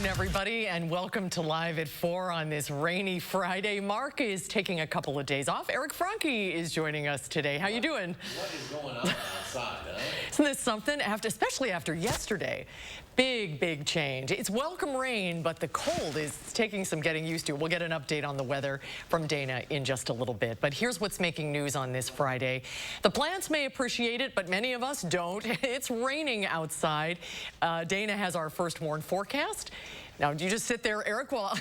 afternoon, everybody, and welcome to Live at 4 on this rainy Friday. Mark is taking a couple of days off. Eric Franke is joining us today. How you doing? What is going on outside, huh? Isn't this something? Especially after yesterday. Big change. It's welcome rain, but the cold is taking some getting used to. We'll get an update on the weather from Dana in just a little bit. But here's what's making news on this Friday. The plants may appreciate it, but many of us don't. It's raining outside. Dana has our first warn forecast. Now, do you just sit there, Eric? Well,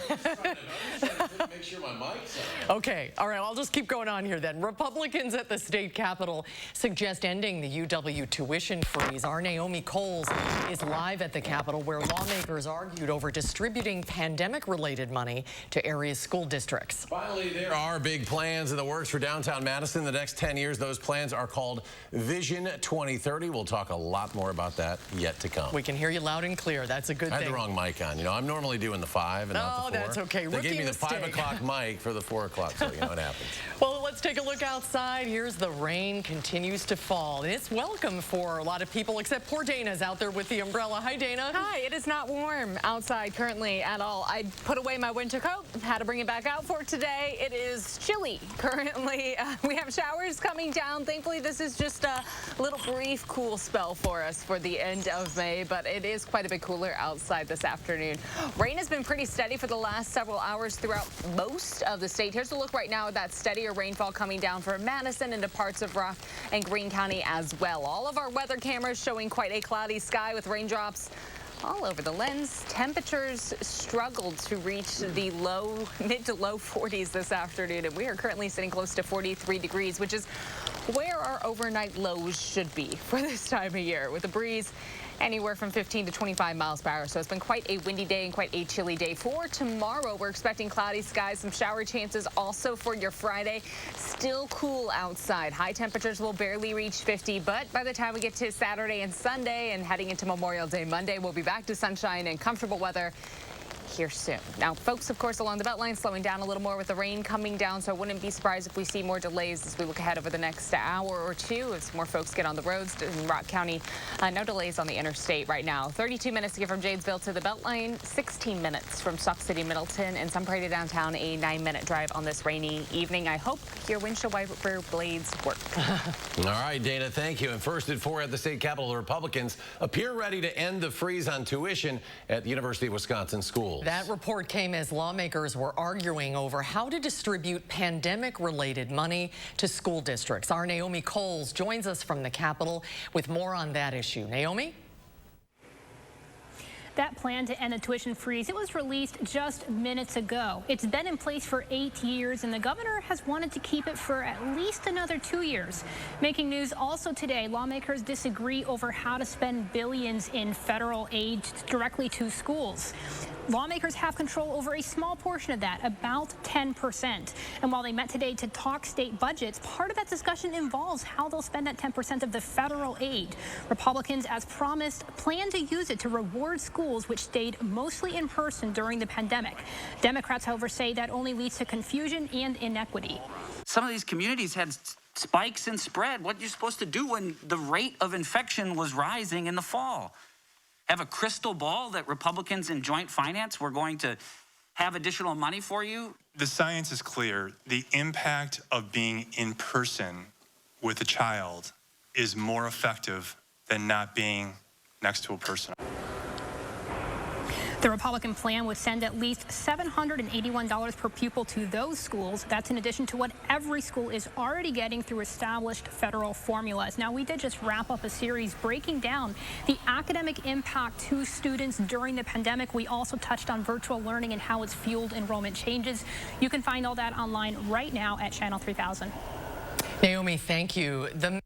make sure my mic's on. Okay, all right, I'll just keep going on here then. Republicans at the state capitol suggest ending the UW tuition freeze. Our Naomi Coles is live at the Capitol, where lawmakers argued over distributing pandemic-related money to area school districts. Finally, there are big plans in the works for downtown Madison. The next 10 years, those plans are called Vision 2030. We'll talk a lot more about that yet to come. We can hear you loud and clear. That's a good thing. I had the wrong mic on. You know, I'm normally doing the 5 and not the 4. That's okay. They gave me the 5 o'clock mic for the 4 o'clock, so you know what happens. Well, let's take a look outside. Here's the rain continues to fall, and it's welcome for a lot of people, except poor Dana's out there with the umbrella. Hi, Dana. Hi. It is not warm outside currently at all. I put away my winter coat, had to bring it back out for today. It is chilly currently. We have showers coming down. Thankfully, this is just a little brief cool spell for us for the end of May, but it is quite a bit cooler outside this afternoon. Rain has been pretty steady for the last several hours throughout most of the state. Here's a look right now at that steadier rainfall coming down for Madison into parts of Rock and Greene County as well. All of our weather cameras showing quite a cloudy sky with raindrops all over the lens. Temperatures struggled to reach the mid to low 40s this afternoon, and we are currently sitting close to 43 degrees, which is where our overnight lows should be for this time of year, with a breeze anywhere from 15 to 25 miles per hour. So it's been quite a windy day and quite a chilly day. For tomorrow, we're expecting cloudy skies, some shower chances also for your Friday. Still cool outside. High temperatures will barely reach 50, but by the time we get to Saturday and Sunday and heading into Memorial Day Monday, we'll be back to sunshine and comfortable weather here soon. Now, folks, of course, along the Beltline slowing down a little more with the rain coming down, so I wouldn't be surprised if we see more delays as we look ahead over the next hour or two as more folks get on the roads in Rock County. No delays on the interstate right now. 32 minutes to get from Janesville to the Beltline, 16 minutes from Sauk City, Middleton, and some Prairie to downtown, a 9-minute drive on this rainy evening. I hope your windshield wiper blades work. All right, Dana, thank you. And first at 4 at the state capitol, the Republicans appear ready to end the freeze on tuition at the University of Wisconsin schools. That report came as lawmakers were arguing over how to distribute pandemic-related money to school districts. Our Naomi Coles joins us from the Capitol with more on that issue. Naomi? That plan to end the tuition freeze, it was released just minutes ago. It's been in place for 8 years, and the governor has wanted to keep it for at least another 2 years. Making news also today, lawmakers disagree over how to spend billions in federal aid directly to schools. Lawmakers have control over a small portion of that, about 10%. And while they met today to talk state budgets, part of that discussion involves how they'll spend that 10% of the federal aid. Republicans, as promised, plan to use it to reward schools which stayed mostly in person during the pandemic. Democrats, however, say that only leads to confusion and inequity. Some of these communities had spikes in spread. What are you supposed to do when the rate of infection was rising in the fall? Have a crystal ball that Republicans in joint finance were going to have additional money for you? The science is clear. The impact of being in person with a child is more effective than not being next to a person. The Republican plan would send at least $781 per pupil to those schools. That's in addition to what every school is already getting through established federal formulas. Now, we did just wrap up a series breaking down the academic impact to students during the pandemic. We also touched on virtual learning and how it's fueled enrollment changes. You can find all that online right now at Channel 3000. Naomi, thank you. The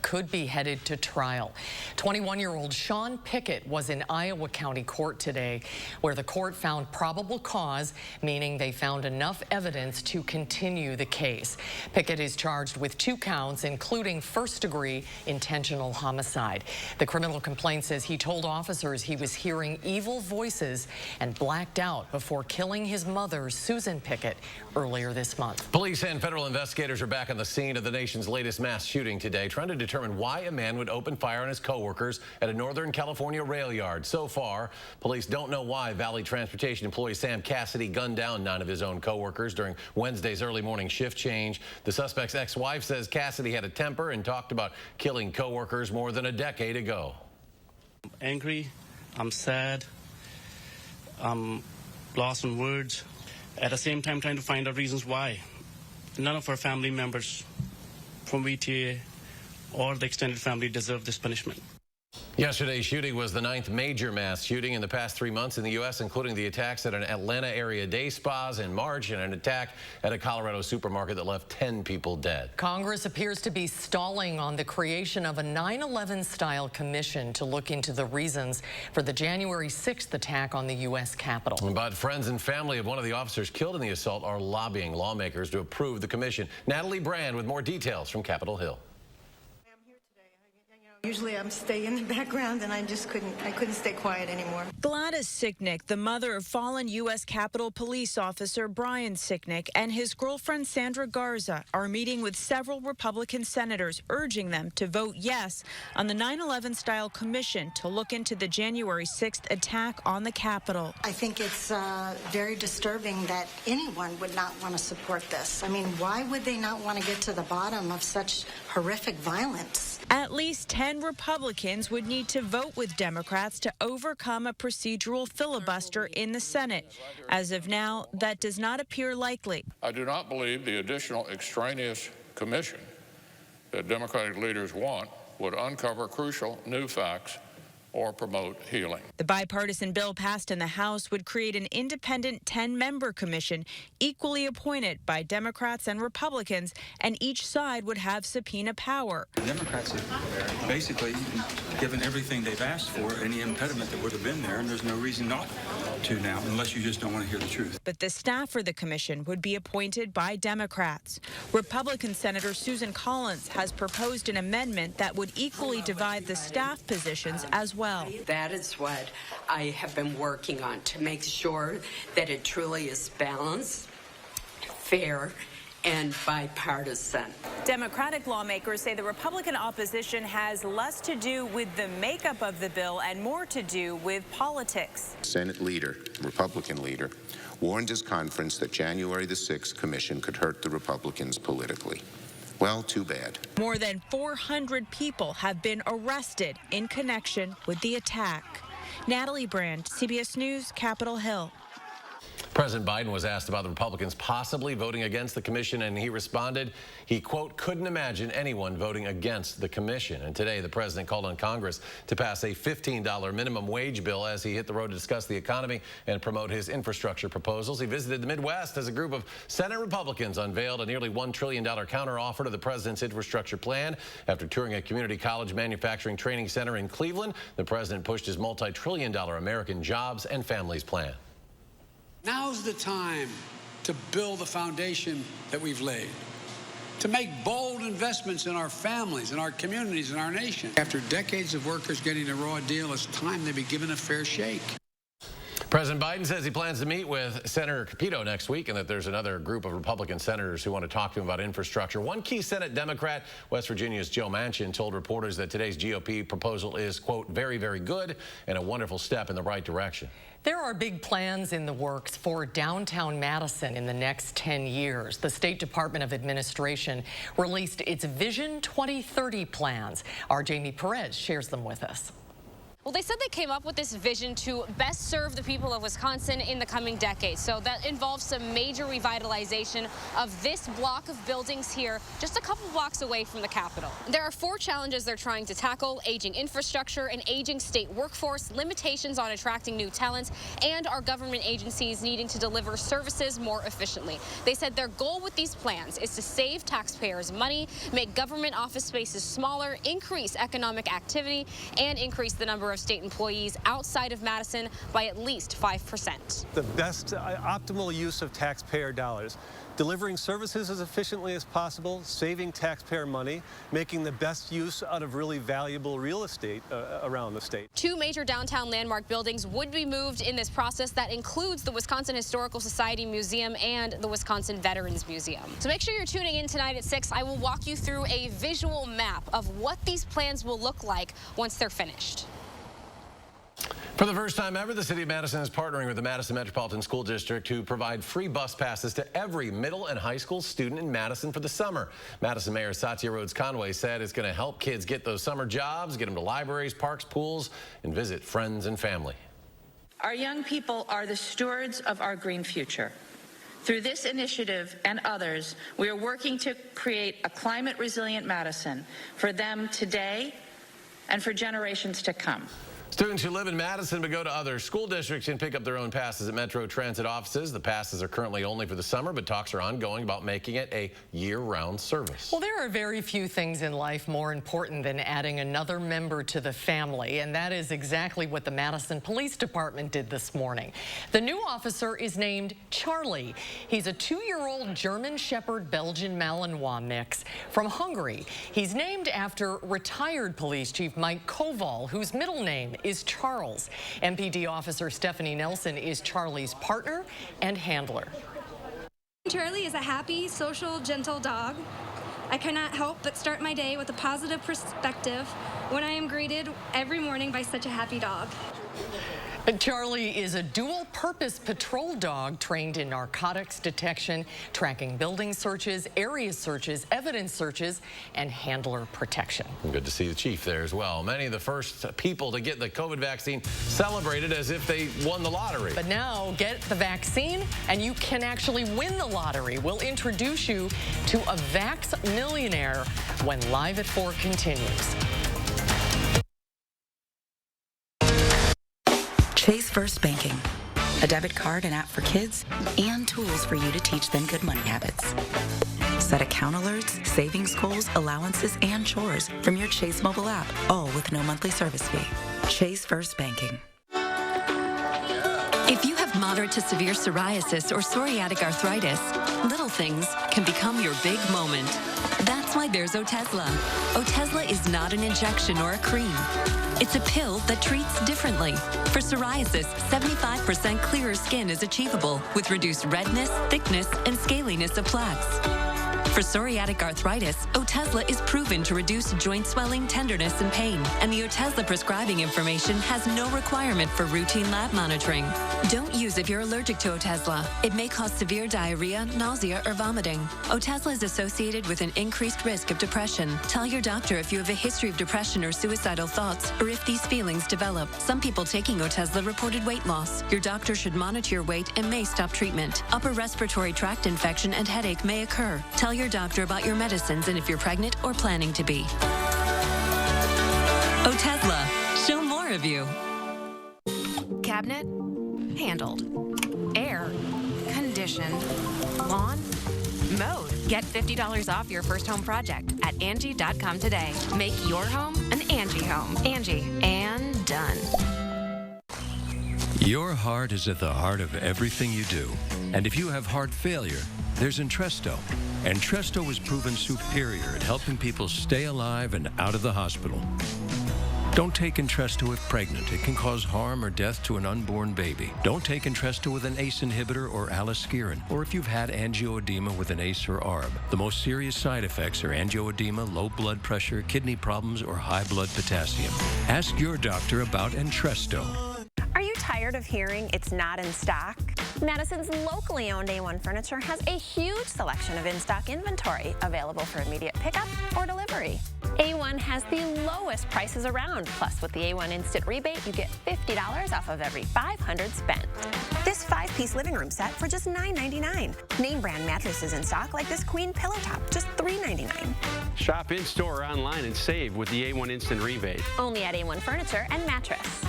could be headed to trial. 21-year-old Sean Pickett was in Iowa County Court today, where the court found probable cause, meaning they found enough evidence to continue the case. Pickett is charged with 2 counts, including first-degree intentional homicide. The criminal complaint says he told officers he was hearing evil voices and blacked out before killing his mother, Susan Pickett, earlier this month. Police and federal investigators are back on the scene of the nation's latest mass shooting today, trying to to determine why a man would open fire on his coworkers at a Northern California rail yard. So far, police don't know why Valley Transportation employee Sam Cassidy gunned down 9 of his own coworkers during Wednesday's early morning shift change. The suspect's ex-wife says Cassidy had a temper and talked about killing coworkers more than a decade ago. I'm angry, I'm sad, I'm lost in words. At the same time, trying to find out reasons why. None of our family members from VTA or the extended family deserve this punishment. Yesterday's shooting was the 9th major mass shooting in the past 3 months in the U.S., including the attacks at an Atlanta area day spas in March and an attack at a Colorado supermarket that left 10 people dead. Congress appears to be stalling on the creation of a 9/11-style commission to look into the reasons for the January 6th attack on the U.S. Capitol. But friends and family of one of the officers killed in the assault are lobbying lawmakers to approve the commission. Natalie Brand with more details from Capitol Hill. Usually I'm stay in the background, and I couldn't stay quiet anymore. Gladys Sicknick, the mother of fallen U.S. Capitol Police officer Brian Sicknick, and his girlfriend Sandra Garza are meeting with several Republican senators, urging them to vote yes on the 9/11-style commission to look into the January 6th attack on the Capitol. I think it's very disturbing that anyone would not want to support this. I mean, why would they not want to get to the bottom of such horrific violence? At least 10 Republicans would need to vote with Democrats to overcome a procedural filibuster in the Senate. As of now, that does not appear likely. I do not believe the additional extraneous commission that Democratic leaders want would uncover crucial new facts or promote healing. The bipartisan bill passed in the House would create an independent 10-member commission equally appointed by Democrats and Republicans, and each side would have subpoena power. The Democrats have basically given everything they've asked for, any impediment that would have been there, and there's no reason not to now, unless you just don't want to hear the truth. But the staff for the commission would be appointed by Democrats. Republican Senator Susan Collins has proposed an amendment that would equally divide the staff positions as well. That is what I have been working on, to make sure that it truly is balanced, fair, and bipartisan. Democratic lawmakers say the Republican opposition has less to do with the makeup of the bill and more to do with politics. Senate leader, Republican leader, warned his conference that January the 6th commission could hurt the Republicans politically. Well, too bad. More than 400 people have been arrested in connection with the attack. Natalie Brand, CBS News, Capitol Hill. President Biden was asked about the Republicans possibly voting against the commission, and he responded he, quote, couldn't imagine anyone voting against the commission. And today, the president called on Congress to pass a $15 minimum wage bill as he hit the road to discuss the economy and promote his infrastructure proposals. He visited the Midwest as a group of Senate Republicans unveiled a nearly $1 trillion counteroffer to the president's infrastructure plan. After touring a community college manufacturing training center in Cleveland, the president pushed his multi-trillion-dollar American Jobs and Families Plan. Now's the time to build the foundation that we've laid, to make bold investments in our families, in our communities, in our nation. After decades of workers getting a raw deal, it's time they be given a fair shake. President Biden says he plans to meet with Senator Capito next week, and that there's another group of Republican senators who want to talk to him about infrastructure. One key Senate Democrat, West Virginia's Joe Manchin, told reporters that today's GOP proposal is, quote, very, very good and a wonderful step in the right direction. There are big plans in the works for downtown Madison in the next 10 years. The State Department of Administration released its Vision 2030 plans. Our Jamie Perez shares them with us. Well, they said they came up with this vision to best serve the people of Wisconsin in the coming decades. So that involves some major revitalization of this block of buildings here, just a couple blocks away from the Capitol. There are 4 challenges they're trying to tackle: aging infrastructure, an aging state workforce, limitations on attracting new talent, and our government agencies needing to deliver services more efficiently. They said their goal with these plans is to save taxpayers money, make government office spaces smaller, increase economic activity, and increase the number number of state employees outside of Madison by at least 5%. The best optimal use of taxpayer dollars. Delivering services as efficiently as possible, saving taxpayer money, making the best use out of really valuable real estate around the state. 2 major downtown landmark buildings would be moved in this process. That includes the Wisconsin Historical Society Museum and the Wisconsin Veterans Museum. So make sure you're tuning in tonight at 6. I will walk you through a visual map of what these plans will look like once they're finished. For the first time ever, the city of Madison is partnering with the Madison Metropolitan School District to provide free bus passes to every middle and high school student in Madison for the summer. Madison Mayor Satya Rhodes Conway said it's going to help kids get those summer jobs, get them to libraries, parks, pools, and visit friends and family. Our young people are the stewards of our green future. Through this initiative and others, we are working to create a climate-resilient Madison for them today and for generations to come. Students who live in Madison but go to other school districts can pick up their own passes at Metro Transit offices. The passes are currently only for the summer, but talks are ongoing about making it a year-round service. Well, there are very few things in life more important than adding another member to the family, and that is exactly what the Madison Police Department did this morning. The new officer is named Charlie. He's a 2-year-old German Shepherd Belgian Malinois mix from Hungary. He's named after retired Police Chief Mike Koval, whose middle name is Charles. MPD officer Stephanie Nelson is Charlie's partner and handler. Charlie is a happy, social, gentle dog. I cannot help but start my day with a positive perspective when I am greeted every morning by such a happy dog. Charlie is a dual-purpose patrol dog trained in narcotics detection, tracking building searches, area searches, evidence searches, and handler protection. Good to see the chief there as well. Many of the first people to get the COVID vaccine celebrated as if they won the lottery. But now get the vaccine and you can actually win the lottery. We'll introduce you to a Vax millionaire when Live at 4 continues. Chase First Banking, a debit card and app for kids, and tools for you to teach them good money habits. Set account alerts, savings goals, allowances, and chores from your Chase mobile app, all with no monthly service fee. Chase First Banking. If you have moderate to severe psoriasis or psoriatic arthritis, little things can become your big moment. That's why there's Otezla. Otezla is not an injection or a cream. It's a pill that treats differently. For psoriasis, 75% clearer skin is achievable with reduced redness, thickness, and scaliness of plaques. For psoriatic arthritis, Otezla is proven to reduce joint swelling, tenderness, and pain. And the Otezla prescribing information has no requirement for routine lab monitoring. Don't use if you're allergic to Otezla. It may cause severe diarrhea, nausea, or vomiting. Otezla is associated with an increased risk of depression. Tell your doctor if you have a history of depression or suicidal thoughts, or if these feelings develop. Some people taking Otezla reported weight loss. Your doctor should monitor your weight and may stop treatment. Upper respiratory tract infection and headache may occur. Tell your doctor about your medicines and if you're pregnant or planning to be. Otezla, show more of you. Cabinet, handled. Air, conditioned. Lawn, mowed. Get $50 off your first home project at Angie.com today. Make your home an Angie home. Angie, and done. Your heart is at the heart of everything you do. And if you have heart failure, there's Entresto. Entresto is proven superior at helping people stay alive and out of the hospital. Don't take Entresto if pregnant. It can cause harm or death to an unborn baby. Don't take Entresto with an ACE inhibitor or aliskiren, or if you've had angioedema with an ACE or ARB. The most serious side effects are angioedema, low blood pressure, kidney problems, or high blood potassium. Ask your doctor about Entresto. Are you tired of hearing it's not in stock? Madison's locally owned A1 Furniture has a huge selection of in-stock inventory available for immediate pickup or delivery. A1 has the lowest prices around. Plus, with the A1 Instant Rebate, you get $50 off of every $500 spent. This 5-piece living room set for just $9.99. Name brand mattresses in stock like this Queen Pillow Top, just $3.99. Shop in-store or online and save with the A1 Instant Rebate. Only at A1 Furniture and Mattress.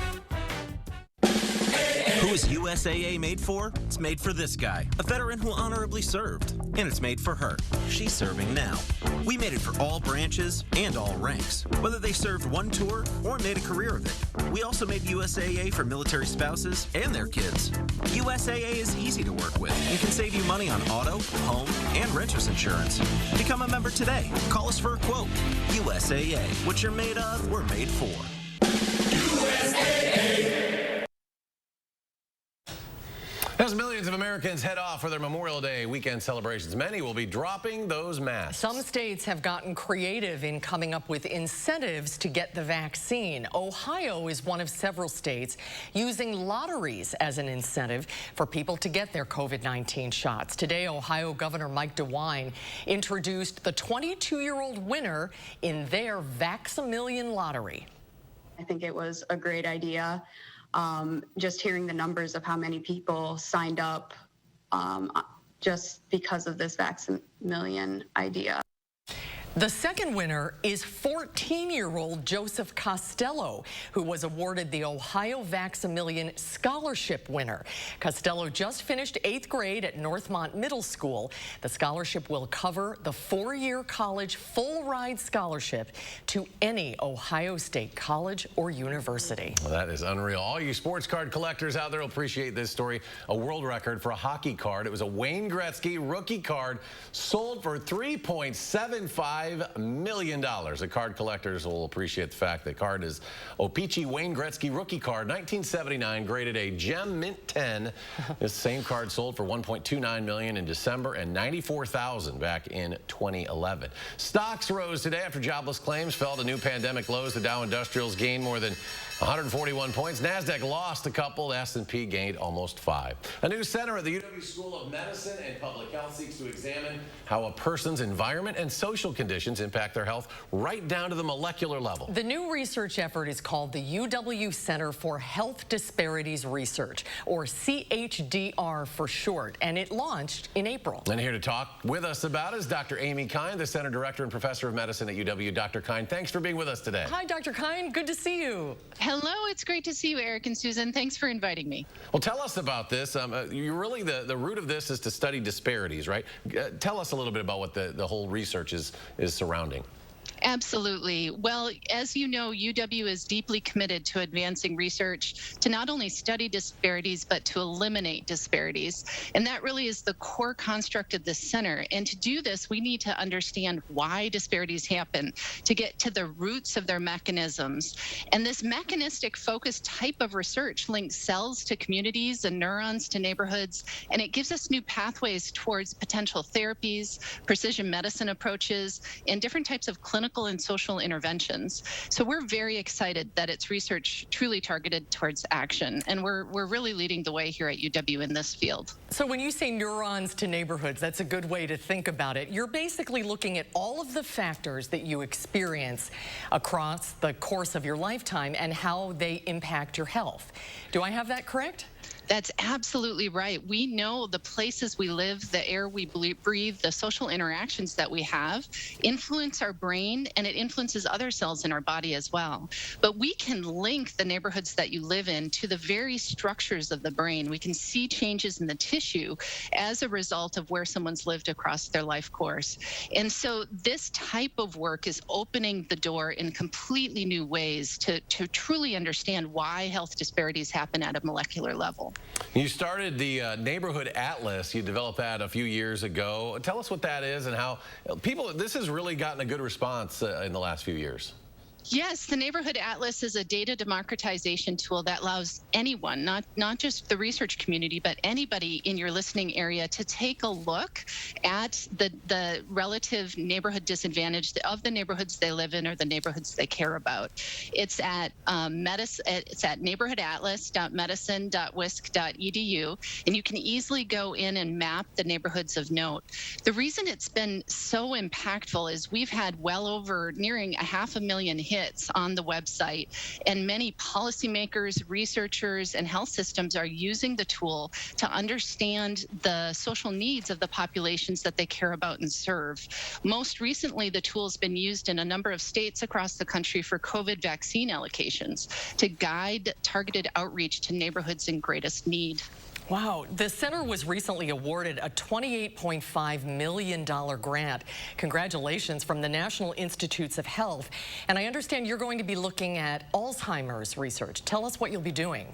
Who is USAA made for? It's made for this guy, a veteran who honorably served. And it's made for her. She's serving now. We made it for all branches and all ranks, whether they served one tour or made a career of it. We also made USAA for military spouses and their kids. USAA is easy to work with and can save you money on auto, home, and renter's insurance. Become a member today. Call us for a quote. USAA. What you're made of, we're made for. As millions of Americans head off for their Memorial Day weekend celebrations, many will be dropping those masks. Some states have gotten creative in coming up with incentives to get the vaccine. Ohio is one of several states using lotteries as an incentive for people to get their COVID-19 shots. Today, Ohio Governor Mike DeWine introduced the 22-year-old winner in their Vax-A-Million lottery. I think it was a great idea. Just hearing the numbers of how many people signed up just because of this Vax-A-Million idea. The second winner is 14-year-old Joseph Costello, who was awarded the Ohio Vax-A-Million Scholarship winner. Costello just finished 8th grade at Northmont Middle School. The scholarship will cover the 4-year college full-ride scholarship to any Ohio State college or university. Well, that is unreal. All you sports card collectors out there will appreciate this story. A world record for a hockey card. It was a Wayne Gretzky rookie card sold for $3.75 million. The card collectors will appreciate the fact that card is O-Pee-Chee Wayne Gretzky rookie card, 1979, graded a gem mint 10. This same card sold for $1.29 million in December and $94,000 back in 2011. Stocks rose today after jobless claims fell to new pandemic lows. The Dow Industrials gained more than 141 points. NASDAQ lost a couple. The S&P gained almost 5. A new center at the UW School of Medicine and Public Health seeks to examine how a person's environment and social conditions impact their health right down to the molecular level. The new research effort is called the UW Center for Health Disparities Research, or CHDR for short, and it launched in April. And here to talk with us about it is Dr. Amy Kine, the Center Director and Professor of Medicine at UW. Dr. Kine, thanks for being with us today. Hi, Dr. Kine. Good to see you. Hello, it's great to see you, Eric and Susan. Thanks for inviting me. Well, tell us about this. You really, the root of this is to study disparities, right? Tell us a little bit about what the whole research is surrounding. Absolutely. Well, as you know, UW is deeply committed to advancing research to not only study disparities, but to eliminate disparities. And that really is the core construct of this center. And to do this, we need to understand why disparities happen, to get to the roots of their mechanisms. And this mechanistic focused type of research links cells to communities and neurons to neighborhoods, and it gives us new pathways towards potential therapies, precision medicine approaches, and different types of clinical and social interventions. So we're very excited that it's research truly targeted towards action, and we're really leading the way here at UW in this field. So when you say neurons to neighborhoods, that's a good way to think about it. You're basically looking at all of the factors that you experience across the course of your lifetime and how they impact your health. Do I have that correct? That's absolutely right. We know the places we live, the air we breathe, the social interactions that we have influence our brain, and it influences other cells in our body as well. But we can link the neighborhoods that you live in to the very structures of the brain. We can see changes in the tissue as a result of where someone's lived across their life course. And so this type of work is opening the door in completely new ways to truly understand why health disparities happen at a molecular level. You started the Neighborhood Atlas. You developed that a few years ago. Tell us what that is and how this has really gotten a good response in the last few years. Yes, the Neighborhood Atlas is a data democratization tool that allows anyone, not just the research community, but anybody in your listening area to take a look at the relative neighborhood disadvantage of the neighborhoods they live in or the neighborhoods they care about. It's at neighborhoodatlas.medicine.wisc.edu, and you can easily go in and map the neighborhoods of note. The reason it's been so impactful is we've had well over nearing 500,000 hits hits on the website, and many policymakers, researchers, and health systems are using the tool to understand the social needs of the populations that they care about and serve. Most recently, the tool has been used in a number of states across the country for COVID vaccine allocations to guide targeted outreach to neighborhoods in greatest need. Wow. The center was recently awarded a $28.5 million grant. Congratulations from the National Institutes of Health. And I understand you're going to be looking at Alzheimer's research. Tell us what you'll be doing.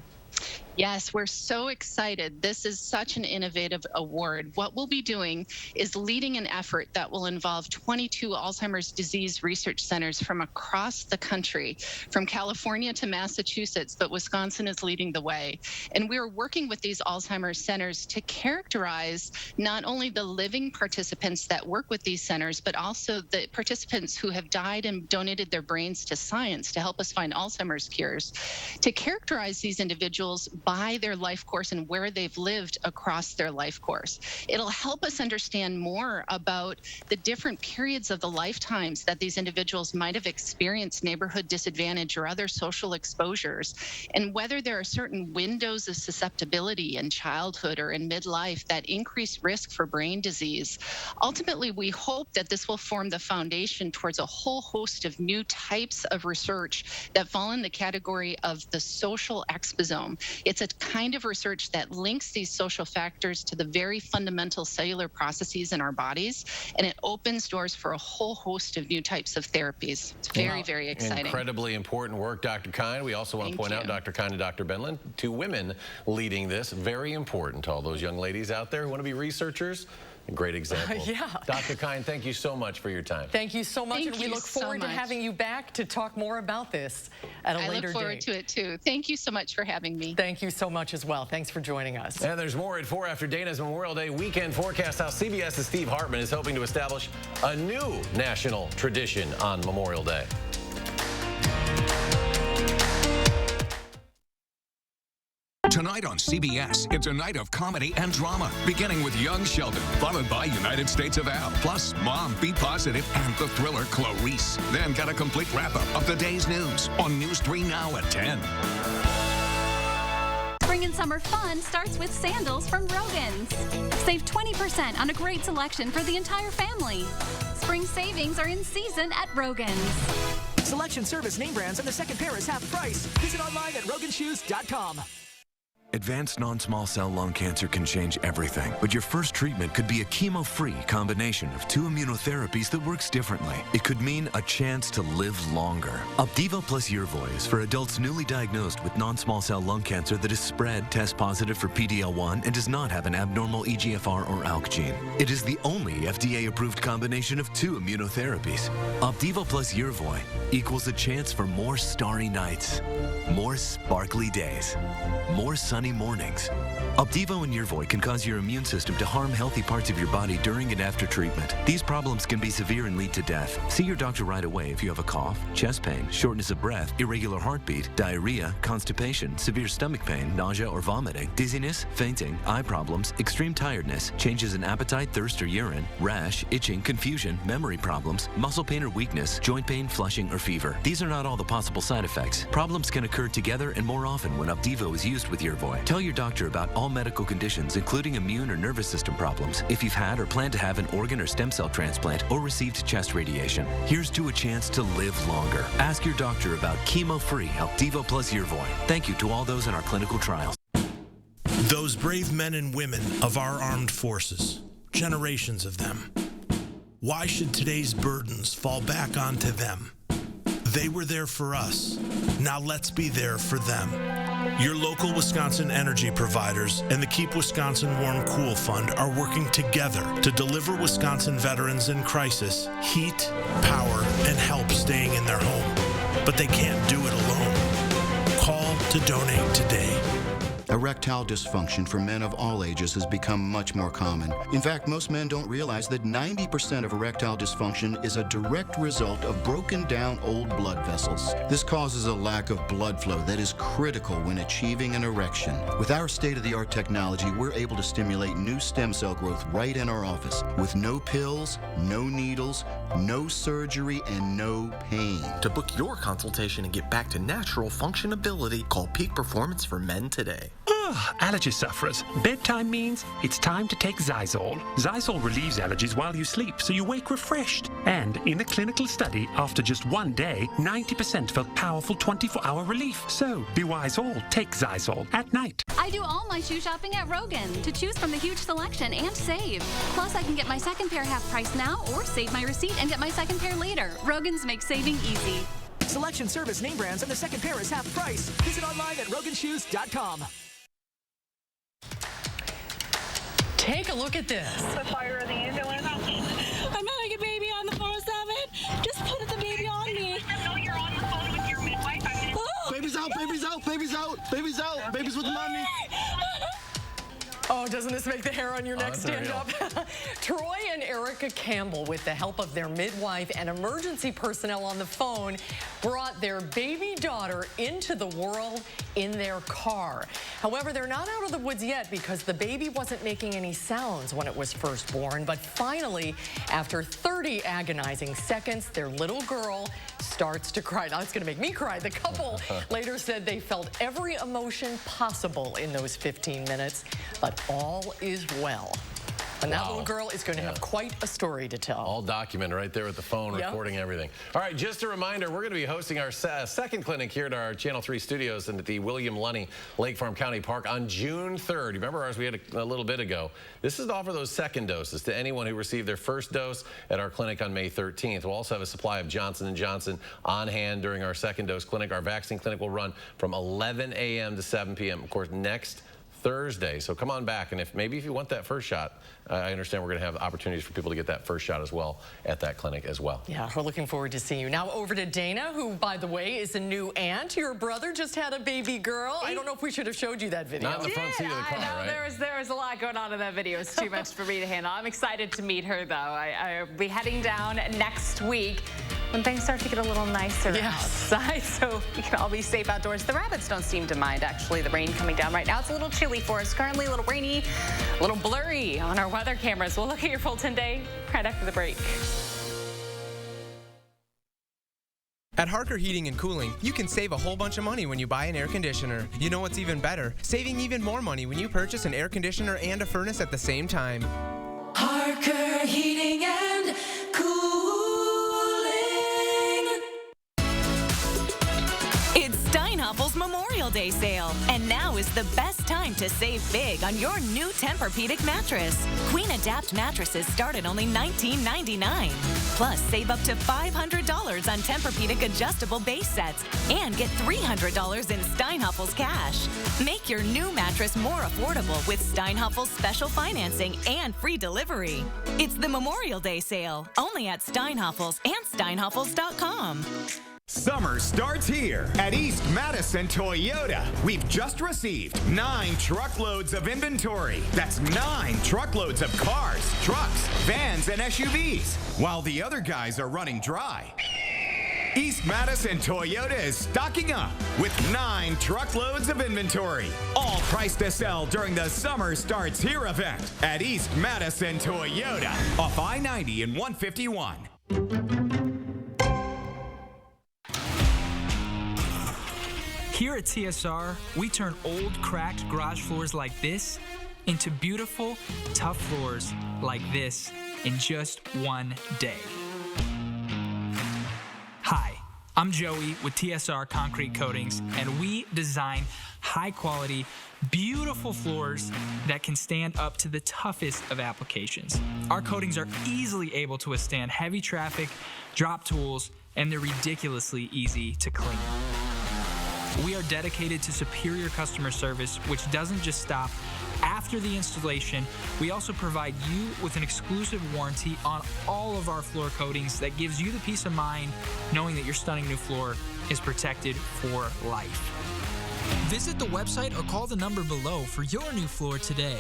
Yes, we're so excited. This is such an innovative award. What we'll be doing is leading an effort that will involve 22 Alzheimer's disease research centers from across the country, from California to Massachusetts, but Wisconsin is leading the way. And we're working with these Alzheimer's centers to characterize not only the living participants that work with these centers, but also the participants who have died and donated their brains to science to help us find Alzheimer's cures, to characterize these individuals by their life course and where they've lived across their life course. It'll help us understand more about the different periods of the lifetimes that these individuals might have experienced neighborhood disadvantage or other social exposures, and whether there are certain windows of susceptibility in childhood or in midlife that increase risk for brain disease. Ultimately, we hope that this will form the foundation towards a whole host of new types of research that fall in the category of the social exposome. It's a kind of research that links these social factors to the very fundamental cellular processes in our bodies, and it opens doors for a whole host of new types of therapies. It's very, very exciting. Incredibly important work, Dr. Kine. We also want to point out Dr. Kine and Dr. Benlin, two women leading this. Very important to all those young ladies out there who want to be researchers. A great example. Yeah. Dr. Kine, thank you so much for your time. Thank you so much, Thank and we you look so forward to much. having you back to talk more about this at a later date. I look forward to it, too. Thank you so much for having me. Thank you so much as well. Thanks for joining us. And there's more at 4 after Dana's Memorial Day weekend forecast. How CBS's Steve Hartman is hoping to establish a new national tradition on Memorial Day. Tonight on CBS, it's a night of comedy and drama, beginning with Young Sheldon, followed by United States of Al, plus Mom, Be Positive, and the thriller Clarice. Then get a complete wrap-up of the day's news on News 3 Now at 10. Spring and summer fun starts with sandals from Rogan's. Save 20% on a great selection for the entire family. Spring savings are in season at Rogan's. Selection, service, name brands, and the second pair is half price. Visit online at roganshoes.com. Advanced non-small cell lung cancer can change everything, but your first treatment could be a chemo-free combination of 2 immunotherapies that works differently. It could mean a chance to live longer. Opdivo plus Yervoy is for adults newly diagnosed with non-small cell lung cancer that is spread, test positive for PD-L1, and does not have an abnormal EGFR or ALK gene. It is the only FDA-approved combination of 2 immunotherapies. Opdivo plus Yervoy equals a chance for more starry nights, more sparkly days, more sunny mornings. Opdivo and Yervoy can cause your immune system to harm healthy parts of your body during and after treatment. These problems can be severe and lead to death. See your doctor right away if you have a cough, chest pain, shortness of breath, irregular heartbeat, diarrhea, constipation, severe stomach pain, nausea or vomiting, dizziness, fainting, eye problems, extreme tiredness, changes in appetite, thirst or urine, rash, itching, confusion, memory problems, muscle pain or weakness, joint pain, flushing, or fever. These are not all the possible side effects. Problems can occur together and more often when Opdivo is used with Yervoy. Tell your doctor about all medical conditions, including immune or nervous system problems, if you've had or plan to have an organ or stem cell transplant or received chest radiation. Here's to a chance to live longer. Ask your doctor about chemo-free Opdivo plus Yervoy. Thank you to all those in our clinical trials. Those brave men and women of our armed forces, generations of them. Why should today's burdens fall back onto them? They were there for us. Now let's be there for them. Your local Wisconsin energy providers and the Keep Wisconsin Warm Cool Fund are working together to deliver Wisconsin veterans in crisis heat, power, and help staying in their home. But they can't do it alone. Call to donate today. Erectile dysfunction for men of all ages has become much more common. In fact, most men don't realize that 90% of erectile dysfunction is a direct result of broken down old blood vessels. This causes a lack of blood flow that is critical when achieving an erection. With our state-of-the-art technology, we're able to stimulate new stem cell growth right in our office with no pills, no needles, no surgery, and no pain. To book your consultation and get back to natural functionability, call Peak Performance for Men today. Allergy sufferers, bedtime means it's time to take Zysol. Zysol relieves allergies while you sleep, so you wake refreshed. And in a clinical study, after just 1 day, 90% felt powerful 24-hour relief. So, be wise all, take Zysol at night. I do all my shoe shopping at Rogan to choose from the huge selection and save. Plus, I can get my second pair half price now or save my receipt and get my second pair later. Rogan's makes saving easy. Selection, service, name brands, and the second pair is half price. Visit online at roganshoes.com. Take a look at this. I'm having a baby on the 407. Just put the baby on me. No, you're on the phone with your midwife. Baby's out, baby's out, baby's out, baby's out, baby's with mommy. Oh, doesn't this make the hair on your neck stand up? Troy and Erica Campbell, with the help of their midwife and emergency personnel on the phone, brought their baby daughter into the world in their car. However, they're not out of the woods yet because the baby wasn't making any sounds when it was first born. But finally, after 30 agonizing seconds, their little girl starts to cry. Now, it's going to make me cry. The couple later said they felt every emotion possible in those 15 minutes, but all is well. And that little girl is going to have quite a story to tell. All documented right there with the phone, recording everything. All right, just a reminder, we're going to be hosting our second clinic here at our Channel 3 studios and at the William Lunny Lake Farm County Park on June 3rd. You remember ours we had a little bit ago. This is to offer those second doses to anyone who received their first dose at our clinic on May 13th. We'll also have a supply of Johnson & Johnson on hand during our second dose clinic. Our vaccine clinic will run from 11 a.m. to 7 p.m. Of course, next Thursday. So come on back, and if you want that first shot, I understand we're going to have opportunities for people to get that first shot as well at that clinic as well. Yeah, we're looking forward to seeing you. Now over to Dana, who, by the way, is a new aunt. Your brother just had a baby girl. I don't know if we should have showed you that video. Not in the front seat of the car, right? There was a lot going on in that video. It's too much for me to handle. I'm excited to meet her, though. I'll be heading down next week when things start to get a little nicer outside, so we can all be safe outdoors. The rabbits don't seem to mind, actually, the rain coming down right now. It's a little chilly for us currently, a little rainy, a little blurry on our weather cameras. We'll look at your full 10-day right after the break. At Harker Heating and Cooling, you can save a whole bunch of money when you buy an air conditioner. You know what's even better? Saving even more money when you purchase an air conditioner and a furnace at the same time. Harker Heating and Cooling. It's Steinhaffel's Memorial Day sale, and now is the best time to save big on your new Tempur-Pedic mattress. Queen Adapt mattresses start at only $19.99. Plus, save up to $500 on Tempur-Pedic adjustable base sets and get $300 in Steinhaffel's cash. Make your new mattress more affordable with Steinhaffel's special financing and free delivery. It's the Memorial Day sale, only at Steinhaffel's and Steinhaffels.com. Summer starts here at East Madison Toyota. We've just received 9 truckloads of inventory. That's 9 truckloads of cars, trucks, vans, and SUVs, while the other guys are running dry. East Madison Toyota is stocking up with 9 truckloads of inventory, all priced to sell during the Summer Starts Here event at East Madison Toyota off I-90 and 151. Here at TSR, we turn old, cracked garage floors like this into beautiful, tough floors like this in just one day. Hi, I'm Joey with TSR Concrete Coatings, and we design high-quality, beautiful floors that can stand up to the toughest of applications. Our coatings are easily able to withstand heavy traffic, drop tools, and they're ridiculously easy to clean. We are dedicated to superior customer service, which doesn't just stop after the installation. We also provide you with an exclusive warranty on all of our floor coatings that gives you the peace of mind knowing that your stunning new floor is protected for life. Visit the website or call the number below for your new floor today.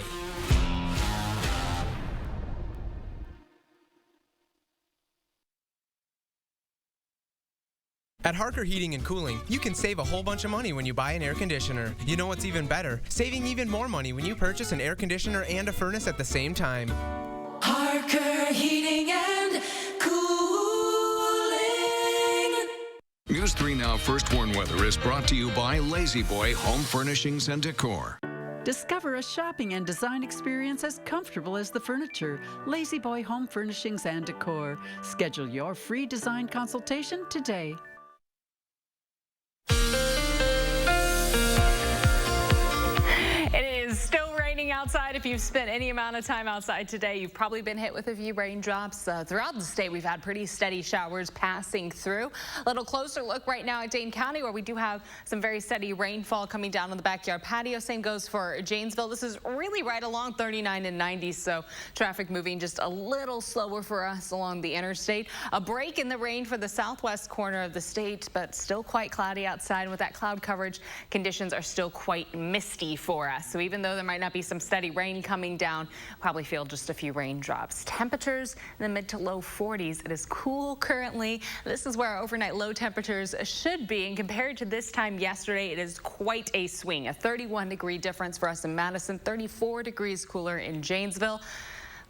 At Harker Heating and Cooling, you can save a whole bunch of money when you buy an air conditioner. You know what's even better? Saving even more money when you purchase an air conditioner and a furnace at the same time. Harker Heating and Cooling. News 3 Now First Warn Weather is brought to you by Lazy Boy Home Furnishings and Decor. Discover a shopping and design experience as comfortable as the furniture. Lazy Boy Home Furnishings and Decor. Schedule your free design consultation today. It is still raining outside. If you've spent any amount of time outside today, you've probably been hit with a few raindrops. Throughout the state, we've had pretty steady showers passing through. A little closer look right now at Dane County, where we do have some very steady rainfall coming down on the backyard patio. Same goes for Janesville. This is really right along 39 and 90, so traffic moving just a little slower for us along the interstate. A break in the rain for the southwest corner of the state, but still quite cloudy outside. And with that cloud coverage, conditions are still quite misty for us. So even though there might not be some steady rain coming down, probably feel just a few raindrops. Temperatures in the mid to low 40s. It is cool currently. This is where our overnight low temperatures should be, and compared to this time yesterday, it is quite a swing. A 31-degree difference for us in Madison, 34 degrees cooler in Janesville.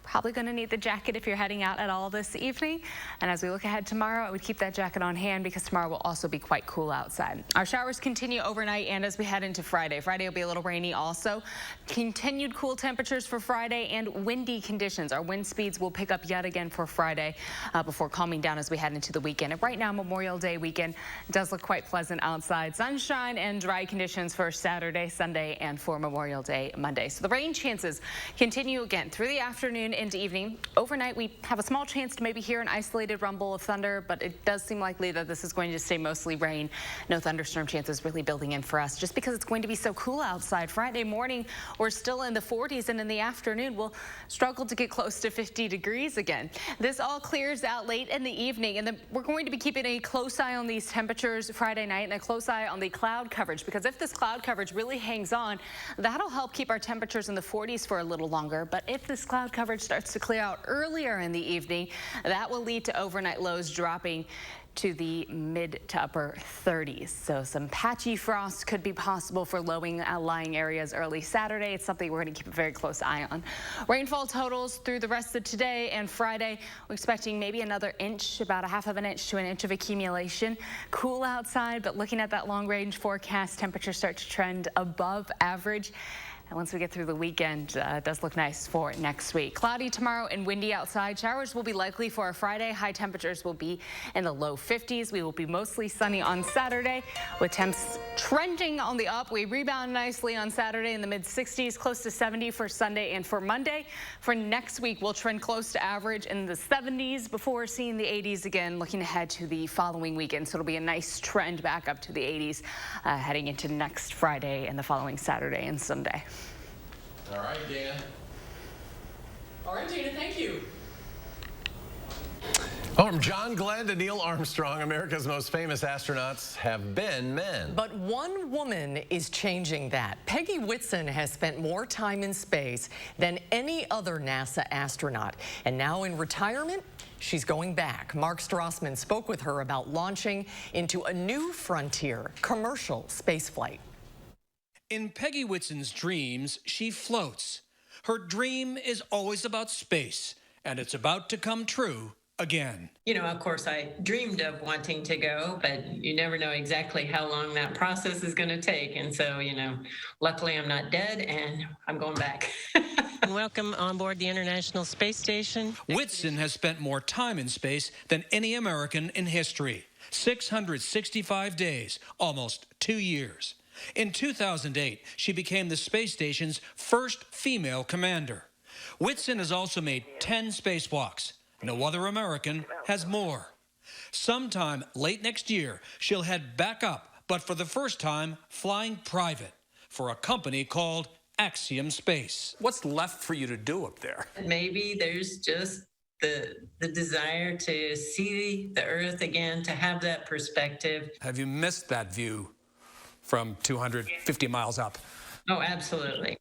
Probably going to need the jacket if you're heading out at all this evening. And as we look ahead tomorrow, I would keep that jacket on hand because tomorrow will also be quite cool outside. Our showers continue overnight and as we head into Friday. Friday will be a little rainy also. Continued cool temperatures for Friday and windy conditions. Our wind speeds will pick up yet again for Friday before calming down as we head into the weekend. And right now, Memorial Day weekend does look quite pleasant outside. Sunshine and dry conditions for Saturday, Sunday, and for Memorial Day Monday. So the rain chances continue again through the afternoon into evening. Overnight, we have a small chance to maybe hear an isolated rumble of thunder, but it does seem likely that this is going to stay mostly rain. No thunderstorm chances really building in for us just because it's going to be so cool outside. Friday morning, we're still in the 40s, and in the afternoon, we'll struggle to get close to 50 degrees again. This all clears out late in the evening, and then we're going to be keeping a close eye on these temperatures Friday night and a close eye on the cloud coverage, because if this cloud coverage really hangs on, that'll help keep our temperatures in the 40s for a little longer. But if this cloud coverage starts to clear out earlier in the evening, that will lead to overnight lows dropping to the mid to upper 30s. So some patchy frost could be possible for low-lying areas early Saturday. It's something we're going to keep a very close eye on. Rainfall totals through the rest of today and Friday. We're expecting maybe another inch, about a half of an inch to an inch of accumulation. Cool outside, but looking at that long-range forecast, temperatures start to trend above average. And once we get through the weekend, it does look nice for next week. Cloudy tomorrow and windy outside. Showers will be likely for our Friday. High temperatures will be in the low 50s. We will be mostly sunny on Saturday with temps trending on the up. We rebound nicely on Saturday in the mid 60s, close to 70 for Sunday and for Monday. For next week, we'll trend close to average in the 70s before seeing the 80s again, looking ahead to the following weekend. So it'll be a nice trend back up to the 80s heading into next Friday and the following Saturday and Sunday. All right, Dana. All right, Dana, thank you. From John Glenn to Neil Armstrong, America's most famous astronauts have been men. But one woman is changing that. Peggy Whitson has spent more time in space than any other NASA astronaut. And now in retirement, she's going back. Mark Strassman spoke with her about launching into a new frontier, commercial spaceflight. In Peggy Whitson's dreams, she floats. Her dream is always about space, and it's about to come true again. You know, of course, I dreamed of wanting to go, but you never know exactly how long that process is going to take. And so, you know, luckily I'm not dead and I'm going back. Welcome on board the International Space Station. Whitson has spent more time in space than any American in history. 665 days, almost 2 years. In 2008, she became the space station's first female commander. Whitson has also made 10 spacewalks. No other American has more. Sometime late next year, she'll head back up, but for the first time, flying private for a company called Axiom Space. What's left for you to do up there? Maybe there's just the desire to see the Earth again, to have that perspective. Have you missed that view from 250 miles up? Oh, absolutely.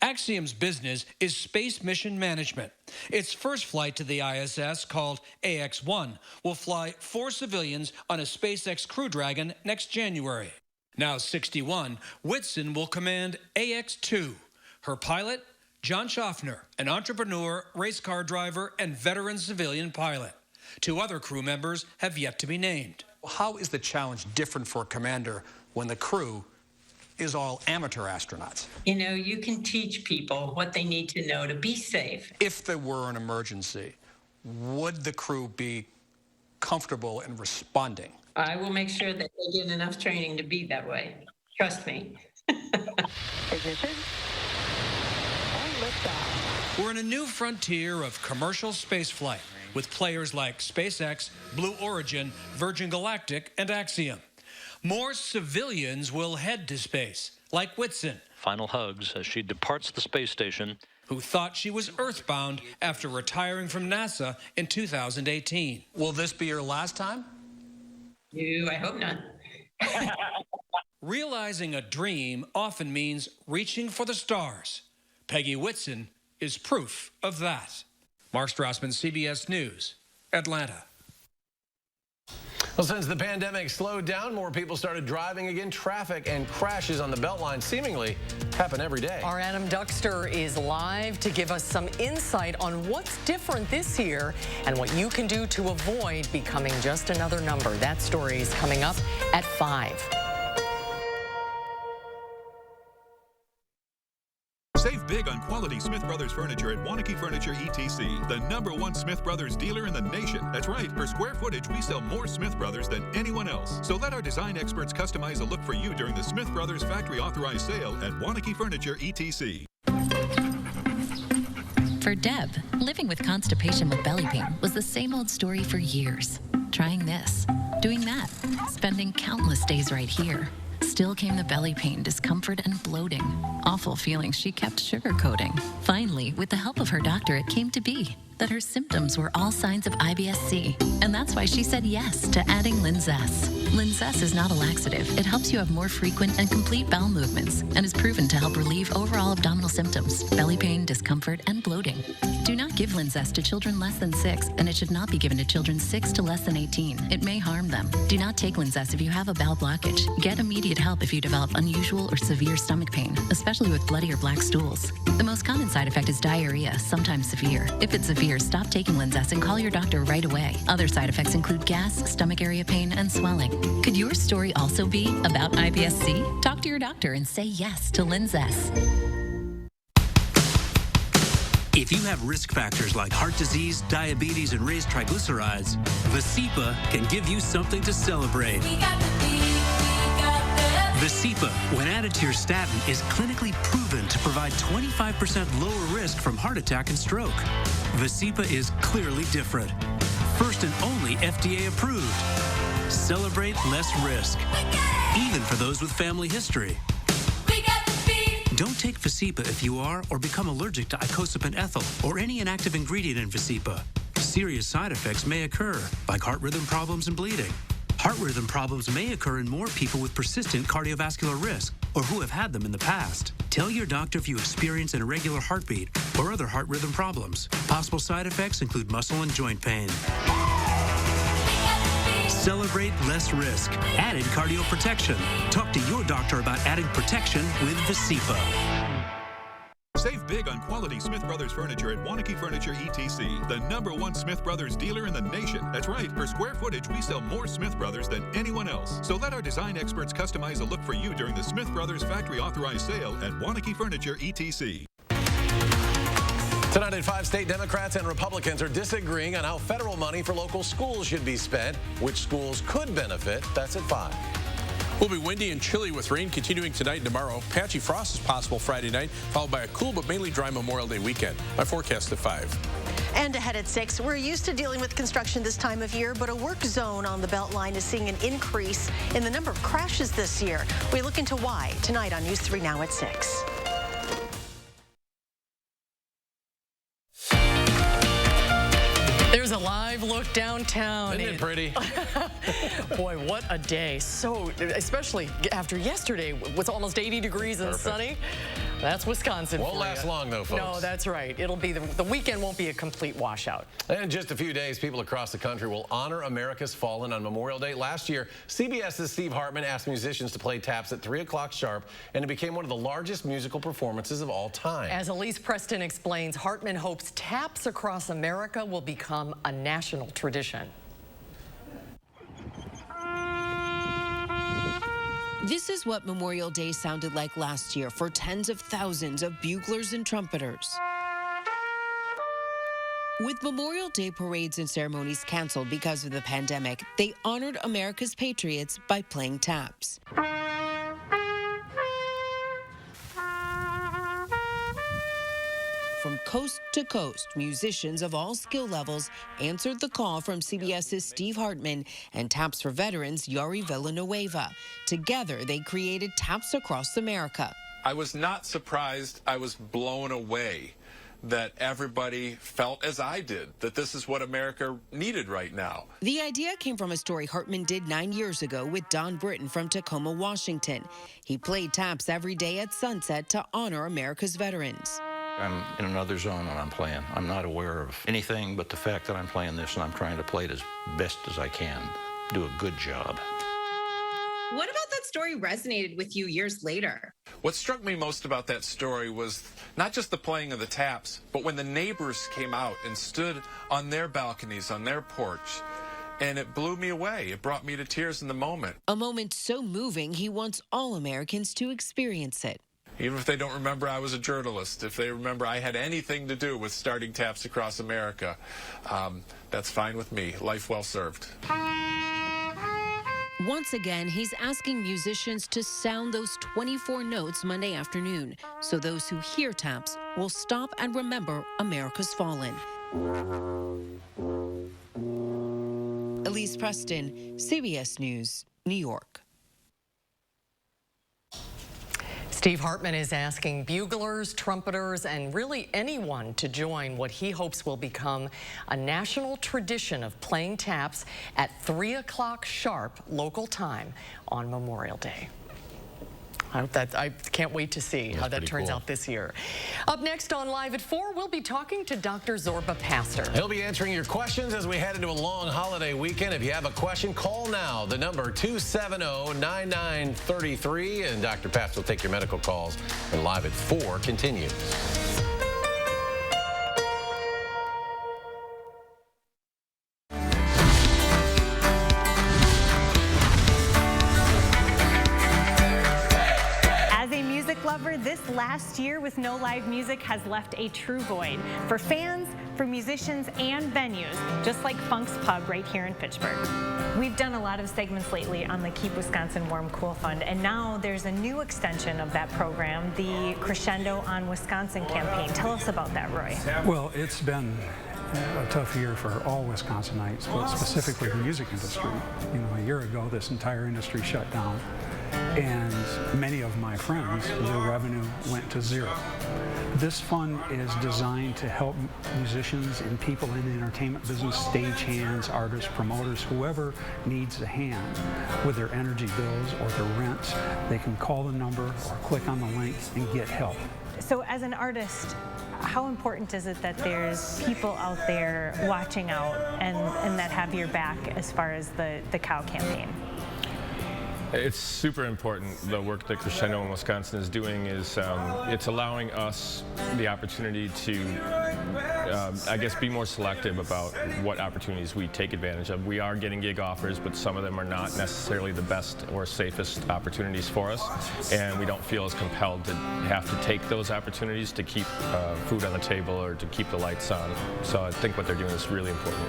Axiom's business is space mission management. Its first flight to the ISS, called AX-1, will fly 4 civilians on a SpaceX Crew Dragon next January. Now 61, Whitson will command AX-2. Her pilot, John Schaffner, an entrepreneur, race car driver, and veteran civilian pilot. 2 other crew members have yet to be named. How is the challenge different for a commander when the crew is all amateur astronauts? You know, you can teach people what they need to know to be safe. If there were an emergency, would the crew be comfortable in responding? I will make sure that they get enough training to be that way. Trust me. Ignition. And liftoff. We're in a new frontier of commercial spaceflight with players like SpaceX, Blue Origin, Virgin Galactic, and Axiom. More civilians will head to space, like Whitson. Final hugs as she departs the space station. Who thought she was earthbound after retiring from NASA in 2018. Will this be your last time? I hope not. Realizing a dream often means reaching for the stars. Peggy Whitson is proof of that. Mark Strassman, CBS News, Atlanta. Well, since the pandemic slowed down, more people started driving again. Traffic and crashes on the Beltline seemingly happen every day. Our Adam Duxter is live to give us some insight on what's different this year and what you can do to avoid becoming just another number. That story is coming up at 5. Save big on quality Smith Brothers furniture at Wanakee Furniture ETC, the #1 Smith Brothers dealer in the nation. That's right, per square footage, we sell more Smith Brothers than anyone else. So let our design experts customize a look for you during the Smith Brothers factory authorized sale at Wanakee Furniture ETC. For Deb, living with constipation with belly pain was the same old story for years. Trying this, doing that, spending countless days right here. Still came the belly pain, discomfort, and bloating. Awful feelings she kept sugarcoating. Finally, with the help of her doctor, it came to be that her symptoms were all signs of IBS-C. And that's why she said yes to adding Linzess. Linzess is not a laxative. It helps you have more frequent and complete bowel movements and is proven to help relieve overall abdominal symptoms, belly pain, discomfort, and bloating. Do not give Linzess to children less than 6, and it should not be given to children 6 to less than 18. It may harm them. Do not take Linzess if you have a bowel blockage. Get immediate help if you develop unusual or severe stomach pain, especially with bloody or black stools. The most common side effect is diarrhea, sometimes severe. If it's severe, stop taking Linzess and call your doctor right away. Other side effects include gas, stomach area pain, and swelling. Could your story also be about IBS-C? Talk to your doctor and say yes to Linzess. If you have risk factors like heart disease, diabetes, and raised triglycerides, Vasipa can give you something to celebrate. Vasipa, when added to your statin, is clinically proven to provide 25% lower risk from heart attack and stroke. Vasipa is clearly different. First and only FDA approved. Celebrate less risk, even for those with family history. Don't take Vasipa if you are or become allergic to icosapent ethyl or any inactive ingredient in Vasipa. Serious side effects may occur, like heart rhythm problems and bleeding. Heart rhythm problems may occur in more people with persistent cardiovascular risk or who have had them in the past. Tell your doctor if you experience an irregular heartbeat or other heart rhythm problems. Possible side effects include muscle and joint pain. Celebrate less risk. Added cardio protection. Talk to your doctor about adding protection with Vasipa. Save big on quality Smith Brothers furniture at Wanakee Furniture ETC, the #1 Smith Brothers dealer in the nation. That's right, per square footage, we sell more Smith Brothers than anyone else. So let our design experts customize a look for you during the Smith Brothers factory authorized sale at Wanakee Furniture ETC. Tonight at 5, state Democrats and Republicans are disagreeing on how federal money for local schools should be spent. Which schools could benefit? That's at 5. Will be windy and chilly with rain continuing tonight and tomorrow. Patchy frost is possible Friday night, followed by a cool but mainly dry Memorial Day weekend. My forecast at 5. And ahead at 6, we're used to dealing with construction this time of year, but a work zone on the Beltline is seeing an increase in the number of crashes this year. We look into why tonight on News 3 Now at 6. There's a live look downtown. Isn't it pretty? Boy, what a day. So, especially after yesterday, was almost 80 degrees and sunny. That's Wisconsin. Won't last long, though, folks. No, that's right. It'll be the weekend won't be a complete washout. And in just a few days, people across the country will honor America's fallen on Memorial Day. Last year, CBS's Steve Hartman asked musicians to play taps at 3 o'clock sharp, and it became one of the largest musical performances of all time. As Elise Preston explains, Hartman hopes taps across America will become a national national tradition. This is what Memorial Day sounded like last year for tens of thousands of buglers and trumpeters. With Memorial Day parades and ceremonies canceled because of the pandemic, they honored America's patriots by playing taps. From coast to coast, musicians of all skill levels answered the call from CBS's Steve Hartman and Taps for Veterans' Yari Villanueva. Together, they created Taps Across America. I was not surprised. I was blown away that everybody felt as I did, that this is what America needed right now. The idea came from a story Hartman did 9 years ago with Don Britton from Tacoma, Washington. He played taps every day at sunset to honor America's veterans. I'm in another zone when I'm playing. I'm not aware of anything but the fact that I'm playing this, and I'm trying to play it as best as I can, do a good job. What about that story resonated with you years later? What struck me most about that story was not just the playing of the taps, but when the neighbors came out and stood on their balconies, on their porch, and it blew me away. It brought me to tears in the moment. A moment so moving, he wants all Americans to experience it. Even if they don't remember I was a journalist, if they remember I had anything to do with starting Taps Across America, that's fine with me. Life well served. Once again, he's asking musicians to sound those 24 notes Monday afternoon, so those who hear taps will stop and remember America's fallen. Elise Preston, CBS News, New York. Steve Hartman is asking buglers, trumpeters, and really anyone to join what he hopes will become a national tradition of playing taps at 3 o'clock sharp local time on Memorial Day. I can't wait to see how that turns out this year. Up next on Live at 4, we'll be talking to Dr. Zorba Pastor. He'll be answering your questions as we head into a long holiday weekend. If you have a question, call now. The number 270-9933, and Dr. Pastor will take your medical calls. And Live at 4 continues. This last year with no live music has left a true void for fans, for musicians, and venues, just like Funk's Pub right here in Fitchburg. We've done a lot of segments lately on the Keep Wisconsin Warm Cool Fund, and now there's a new extension of that program, the Crescendo on Wisconsin campaign. Tell us about that, Roy. Well, it's been a tough year for all Wisconsinites, but specifically the music industry. You know, a year ago, this entire industry shut down, and many of my friends, their revenue went to zero. This fund is designed to help musicians and people in the entertainment business, stagehands, artists, promoters, whoever needs a hand with their energy bills or their rent. They can call the number or click on the link and get help. So as an artist, how important is it that there's people out there watching out and that have your back as far as the COW campaign? It's super important. The work that Crescendo in Wisconsin is doing is it's allowing us the opportunity to, I guess, be more selective about what opportunities we take advantage of. We are getting gig offers, but some of them are not necessarily the best or safest opportunities for us, and we don't feel as compelled to have to take those opportunities to keep food on the table or to keep the lights on. So I think what they're doing is really important.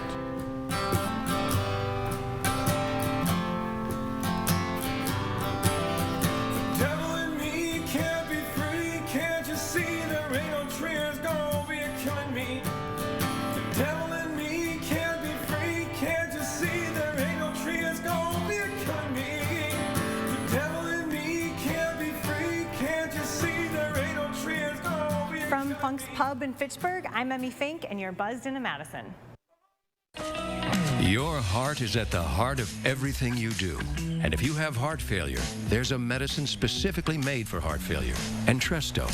From Funk's Pub in Fitchburg, I'm Emmy Fink, and you're buzzed into Madison. Your heart is at the heart of everything you do. And if you have heart failure, there's a medicine specifically made for heart failure, Entresto.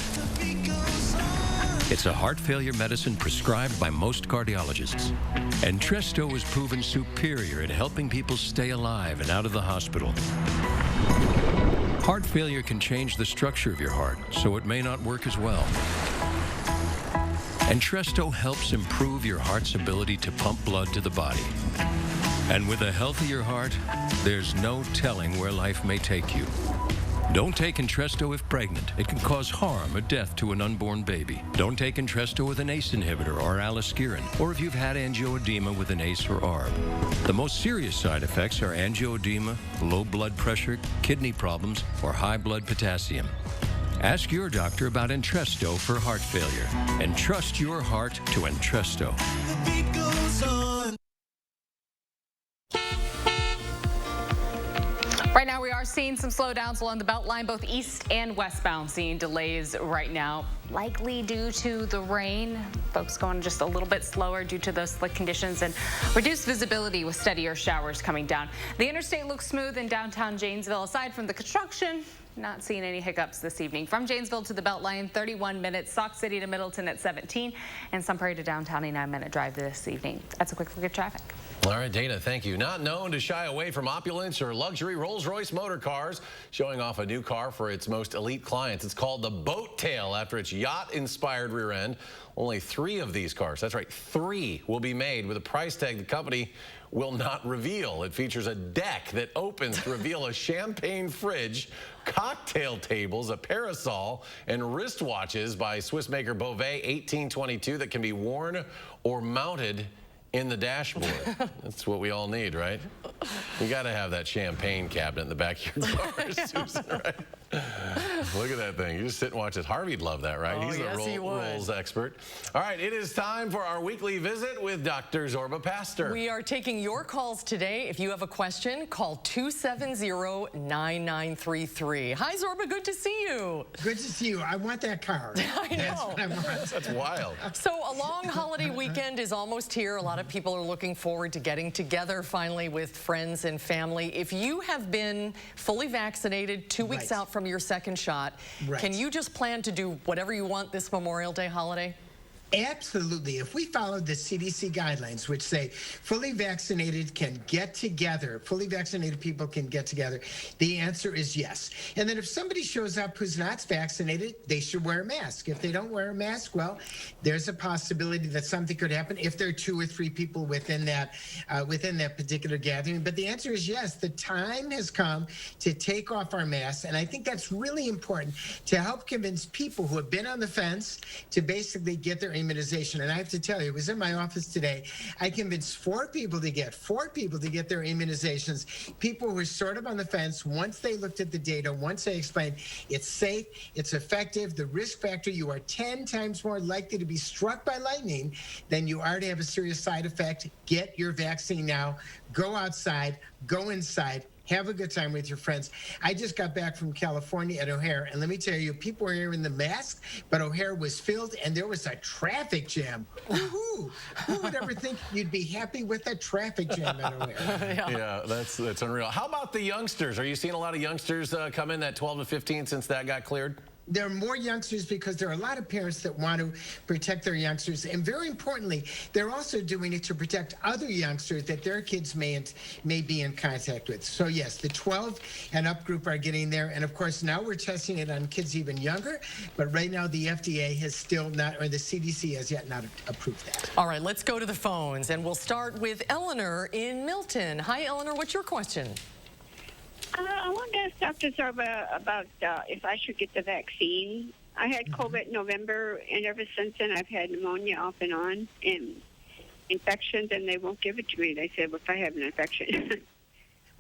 It's a heart failure medicine prescribed by most cardiologists. Entresto was proven superior at helping people stay alive and out of the hospital. Heart failure can change the structure of your heart, so it may not work as well. Entresto helps improve your heart's ability to pump blood to the body. And with a healthier heart, there's no telling where life may take you. Don't take Entresto if pregnant. It can cause harm or death to an unborn baby. Don't take Entresto with an ACE inhibitor or aliskiren, or if you've had angioedema with an ACE or ARB. The most serious side effects are angioedema, low blood pressure, kidney problems, or high blood potassium. Ask your doctor about Entresto for heart failure, and trust your heart to Entresto. Right now, we are seeing some slowdowns along the Beltline, both east and westbound, seeing delays right now, likely due to the rain. Folks going just a little bit slower due to those slick conditions and reduced visibility with steadier showers coming down. The interstate looks smooth in downtown Janesville. Aside from the construction, not seeing any hiccups this evening. From Janesville to the Beltline, 31 minutes. Sauk City to Middleton at 17, and Sun Prairie to downtown, a 9-minute drive this evening. That's a quick look at traffic. All right, Dana, thank you. Not known to shy away from opulence or luxury, Rolls-Royce Motor Cars showing off a new car for its most elite clients. It's called the Boat Tail after its yacht-inspired rear end. Only 3 of these cars, that's right, 3 will be made with a price tag the company will not reveal. It features a deck that opens to reveal a champagne fridge, cocktail tables, a parasol, and wristwatches by Swiss maker Beauvais 1822 that can be worn or mounted in the dashboard. That's what we all need, right? You got to have that champagne cabinet in the back of your car, Susan, right? Look at that thing. You just sit and watch it. Harvey'd love that, right? Oh, He's yes, a Rolls expert. All right, it is time for our weekly visit with Dr. Zorba Pastor. We are taking your calls today. If you have a question, call 270-9933. Hi, Zorba. Good to see you. Good to see you. I want that car. I know. That's what I want. That's wild. So a long holiday weekend is almost here. A lot of people are looking forward to getting together finally with friends and family. If you have been fully vaccinated 2 weeks out from your second shot, can you just plan to do whatever you want this Memorial Day holiday? Absolutely. If we followed the CDC guidelines, which say fully vaccinated can get together, fully vaccinated people can get together, the answer is yes. And then if somebody shows up who's not vaccinated, they should wear a mask. If they don't wear a mask, well, there's a possibility that something could happen if there are 2 or 3 people within that particular gathering. But the answer is yes. The time has come to take off our masks, and I think that's really important to help convince people who have been on the fence to basically get their immunization. And I have to tell you, it was in my office today. I convinced 4 people to get their immunizations. People who were sort of on the fence. Once they looked at the data, once they explained it's safe, it's effective, the risk factor, you are 10 times more likely to be struck by lightning than you are to have a serious side effect. Get your vaccine now. Go outside, go inside. Have a good time with your friends. I just got back from California at O'Hare, and let me tell you, people were wearing the mask, but O'Hare was filled, and there was a traffic jam. Woohoo! Who would ever think you'd be happy with a traffic jam at O'Hare? Yeah, that's unreal. How about the youngsters? Are you seeing a lot of youngsters come in, that 12 to 15, since that got cleared? There are more youngsters because there are a lot of parents that want to protect their youngsters. And very importantly, they're also doing it to protect other youngsters that their kids may be in contact with. So yes, the 12 and up group are getting there. And of course, now we're testing it on kids even younger. But right now, the FDA has still not, or the CDC has yet not approved that. All right, let's go to the phones. And we'll start with Eleanor in Milton. Hi, Eleanor. What's your question? I wanted to ask Dr. Zorba about if I should get the vaccine. I had COVID in November, and ever since then I've had pneumonia off and on and infections, and they won't give it to me. They said, well, if I have an infection.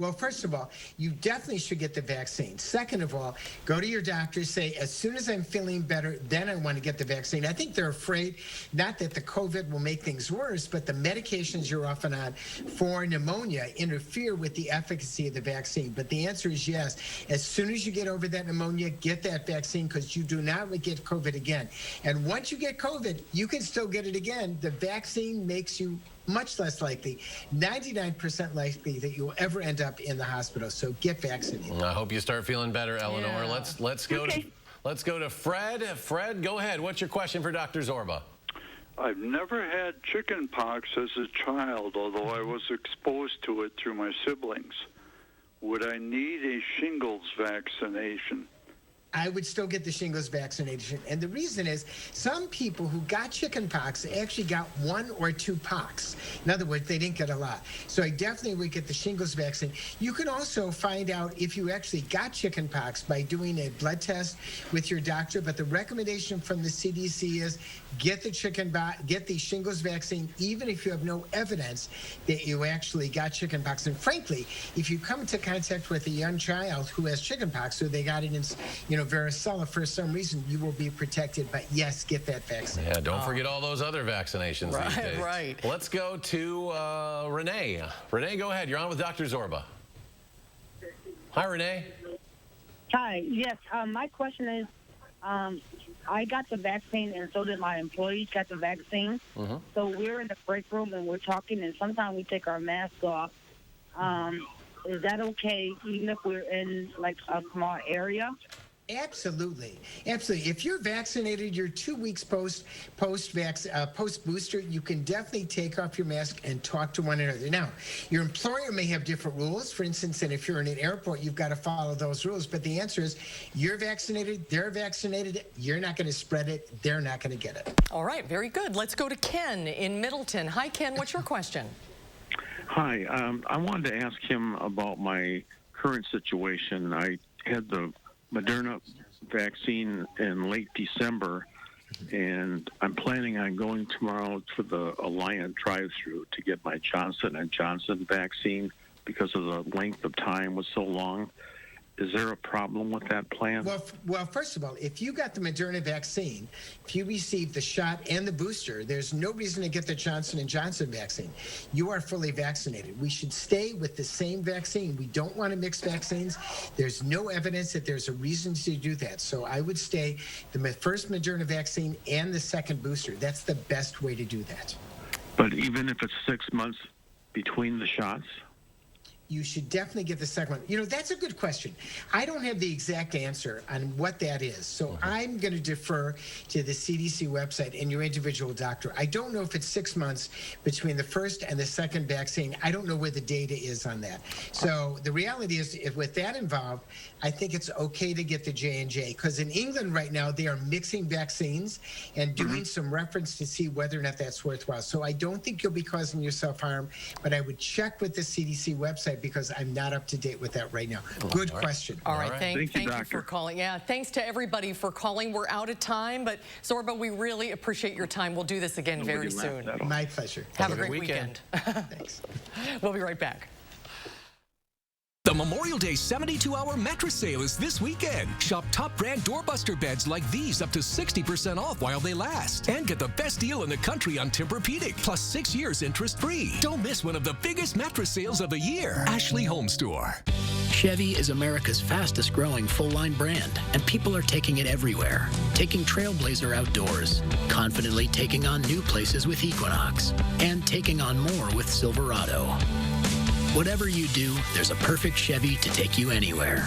Well, first of all, you definitely should get the vaccine. Second of all, go to your doctor, say, as soon as I'm feeling better, then I want to get the vaccine. I think they're afraid, not that the COVID will make things worse, but the medications you're often on for pneumonia interfere with the efficacy of the vaccine. But the answer is yes. As soon as you get over that pneumonia, get that vaccine, because you do not get COVID again. And once you get COVID, you can still get it again. The vaccine makes you much less likely, 99% likely that you'll ever end up in the hospital. So get vaccinated. I hope you start feeling better, Eleanor. Yeah. Let's go to Fred. Fred, go ahead. What's your question for Dr. Zorba? I've never had chicken pox as a child, although I was exposed to it through my siblings. Would I need a shingles vaccination? I would still get the shingles vaccination. And the reason is some people who got chickenpox actually got 1 or 2 pox. In other words, they didn't get a lot. So I definitely would get the shingles vaccine. You can also find out if you actually got chickenpox by doing a blood test with your doctor. But the recommendation from the CDC is get the shingles vaccine, even if you have no evidence that you actually got chickenpox. And frankly, if you come into contact with a young child who has chickenpox, or they got it in, varicella for some reason, you will be protected. But yes, get that vaccine. Yeah, don't forget all those other vaccinations these days. Right. Let's go to Renee. Renee, go ahead. You're on with Dr. Zorba. Hi, Renee. Hi. Yes. My question is, I got the vaccine, and so did my employees got the vaccine. So we're in the break room and we're talking, and sometimes we take our mask off. Is that okay, even if we're in like a small area? Absolutely. Absolutely. If you're vaccinated, you're 2 weeks post booster, you can definitely take off your mask and talk to one another. Now, your employer may have different rules. For instance, and if you're in an airport, you've got to follow those rules. But the answer is you're vaccinated, they're vaccinated, you're not going to spread it, they're not going to get it. All right, very good. Let's go to Ken in Middleton. Hi, Ken. What's your question? Hi. I wanted to ask him about my current situation. I had the Moderna vaccine in late December, and I'm planning on going tomorrow to the Alliance drive-thru to get my Johnson & Johnson vaccine because of the length of time was so long. Is there a problem with that plan? Well, first of all, if you got the Moderna vaccine, if you received the shot and the booster, there's no reason to get the Johnson & Johnson vaccine. You are fully vaccinated. We should stay with the same vaccine. We don't want to mix vaccines. There's no evidence that there's a reason to do that. So I would stay the first Moderna vaccine and the second booster. That's the best way to do that. But even if it's 6 months between the shots? You should definitely get the second one. That's a good question. I don't have the exact answer on what that is. So I'm going to defer to the CDC website and your individual doctor. I don't know if it's 6 months between the first and the second vaccine. I don't know where the data is on that. So the reality is, if with that involved, I think it's okay to get the J&J, because in England right now, they are mixing vaccines and doing some reference to see whether or not that's worthwhile. So I don't think you'll be causing yourself harm, but I would check with the CDC website because I'm not up to date with that right now. Good question. All right. Thank you for calling. Yeah, thanks to everybody for calling. We're out of time, but Zorba, we really appreciate your time. We'll do this again very soon. My pleasure. Have a great weekend. Thanks. We'll be right back. The Memorial Day 72-hour mattress sale is this weekend. Shop top brand doorbuster beds like these up to 60% off while they last. And get the best deal in the country on Tempur-Pedic, plus 6 years interest-free. Don't miss one of the biggest mattress sales of the year. Ashley Home Store. Chevy is America's fastest growing full-line brand, and people are taking it everywhere. Taking Trailblazer outdoors, confidently taking on new places with Equinox, and taking on more with Silverado. Whatever you do, there's a perfect Chevy to take you anywhere.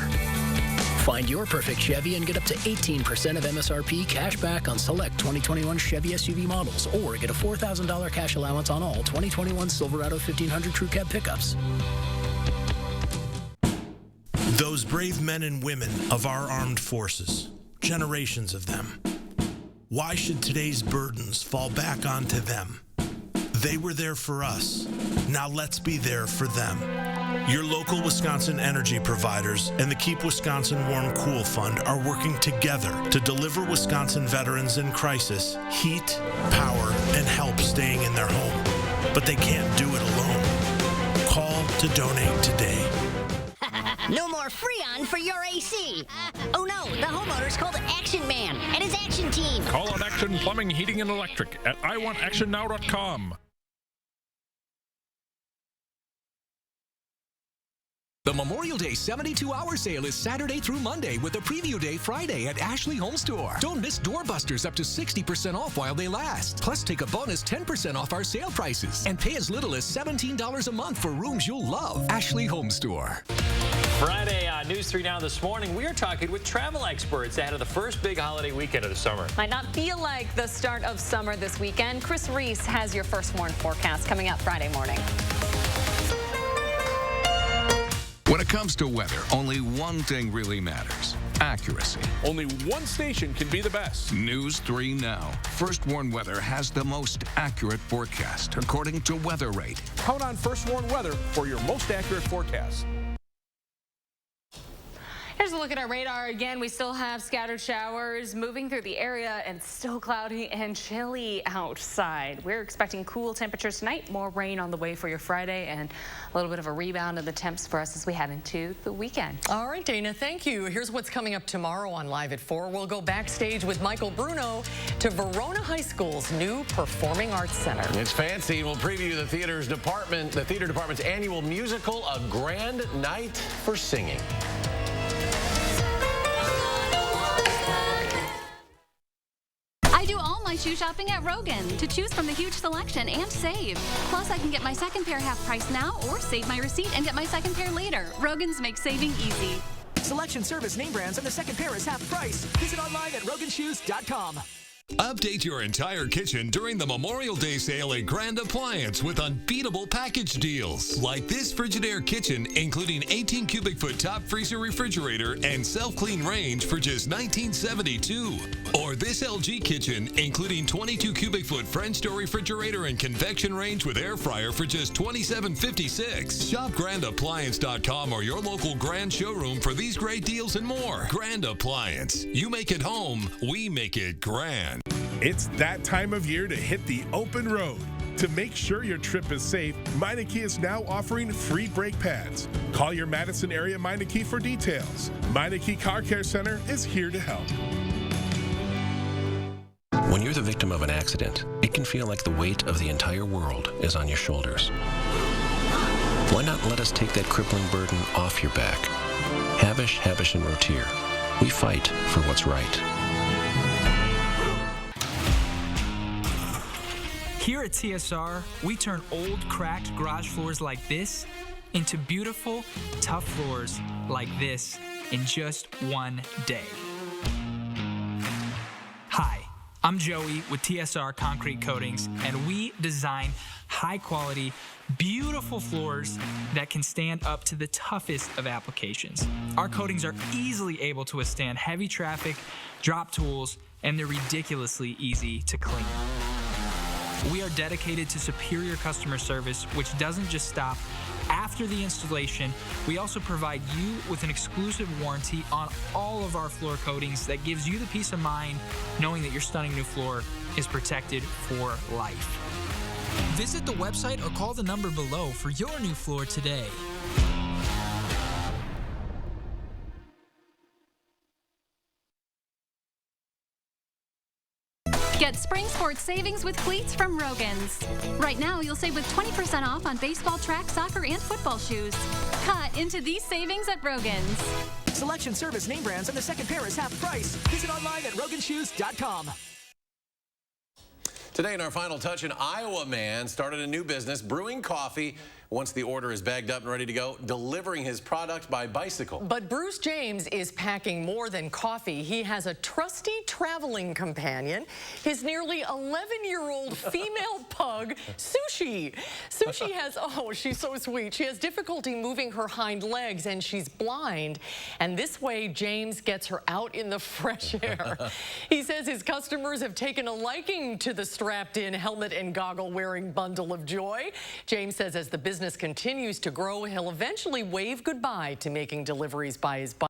Find your perfect Chevy and get up to 18% of MSRP cash back on select 2021 Chevy SUV models, or get a $4,000 cash allowance on all 2021 Silverado 1500 Crew Cab pickups. Those brave men and women of our armed forces, generations of them. Why should today's burdens fall back onto them? They were there for us. Now let's be there for them. Your local Wisconsin energy providers and the Keep Wisconsin Warm Cool Fund are working together to deliver Wisconsin veterans in crisis heat, power, and help staying in their home. But they can't do it alone. Call to donate today. No more Freon for your AC. Oh no, the homeowner's called Action Man and his action team. Call on Action Plumbing, Heating, and Electric at iwantactionnow.com. The Memorial Day 72-hour sale is Saturday through Monday with a preview day Friday at Ashley Home Store. Don't miss doorbusters up to 60% off while they last. Plus, take a bonus 10% off our sale prices and pay as little as $17 a month for rooms you'll love. Ashley Home Store. Friday on News 3 Now this morning, we are talking with travel experts ahead of the first big holiday weekend of the summer. Might not feel like the start of summer this weekend. Chris Reese has your first warn forecast coming up Friday morning. When it comes to weather, only one thing really matters: accuracy. Only one station can be the best. News 3 Now. First Warn Weather has the most accurate forecast, according to Weather Rate. Count on First Warn Weather for your most accurate forecast. Here's a look at our radar again. We still have scattered showers moving through the area and still cloudy and chilly outside. We're expecting cool temperatures tonight, more rain on the way for your Friday, and a little bit of a rebound in the temps for us as we head into the weekend. All right, Dana, thank you. Here's what's coming up tomorrow on Live at 4. We'll go backstage with Michael Bruno to Verona High School's new Performing Arts Center. It's fancy. We'll preview the theater department's annual musical, A Grand Night for Singing. I do all my shoe shopping at Rogan to choose from the huge selection and save. Plus, I can get my second pair half price now or save my receipt and get my second pair later. Rogan's makes saving easy. Selection, service, name brands, and the second pair is half price. Visit online at roganshoes.com. Update your entire kitchen during the Memorial Day sale at Grand Appliance with unbeatable package deals. Like this Frigidaire kitchen, including 18 cubic foot top freezer refrigerator and self-clean range for just $19.72. Or this LG kitchen, including 22 cubic foot French door refrigerator and convection range with air fryer for just $27.56. Shop GrandAppliance.com or your local Grand showroom for these great deals and more. Grand Appliance. You make it home, we make it grand. It's that time of year to hit the open road. To make sure your trip is safe, Meineke is now offering free brake pads. Call your Madison area Meineke for details. Meineke Car Care Center is here to help. When you're the victim of an accident, it can feel like the weight of the entire world is on your shoulders. Why not let us take that crippling burden off your back? Havish, Habish, and Rotier. We fight for what's right. Here at TSR, we turn old, cracked garage floors like this into beautiful, tough floors like this in just one day. Hi, I'm Joey with TSR Concrete Coatings, and we design high-quality, beautiful floors that can stand up to the toughest of applications. Our coatings are easily able to withstand heavy traffic, drop tools, and they're ridiculously easy to clean. We are dedicated to superior customer service, which doesn't just stop after the installation. We also provide you with an exclusive warranty on all of our floor coatings that gives you the peace of mind knowing that your stunning new floor is protected for life. Visit the website or call the number below for your new floor today. Get spring sports savings with cleats from Rogan's. Right now, you'll save with 20% off on baseball, track, soccer, and football shoes. Cut into these savings at Rogan's. Selection, service, name brands, and the second pair is half price. Visit online at roganshoes.com. Today in our final touch, an Iowa man started a new business brewing coffee. Once the order is bagged up and ready to go, delivering his product by bicycle. But Bruce James is packing more than coffee. He has a trusty traveling companion, his nearly 11-year-old female pug, Sushi. Sushi has, oh, she's so sweet. She has difficulty moving her hind legs and she's blind. And this way, James gets her out in the fresh air. He says his customers have taken a liking to the strapped-in helmet and goggle-wearing bundle of joy. James says as the business continues to grow, he'll eventually wave goodbye to making deliveries by his bike.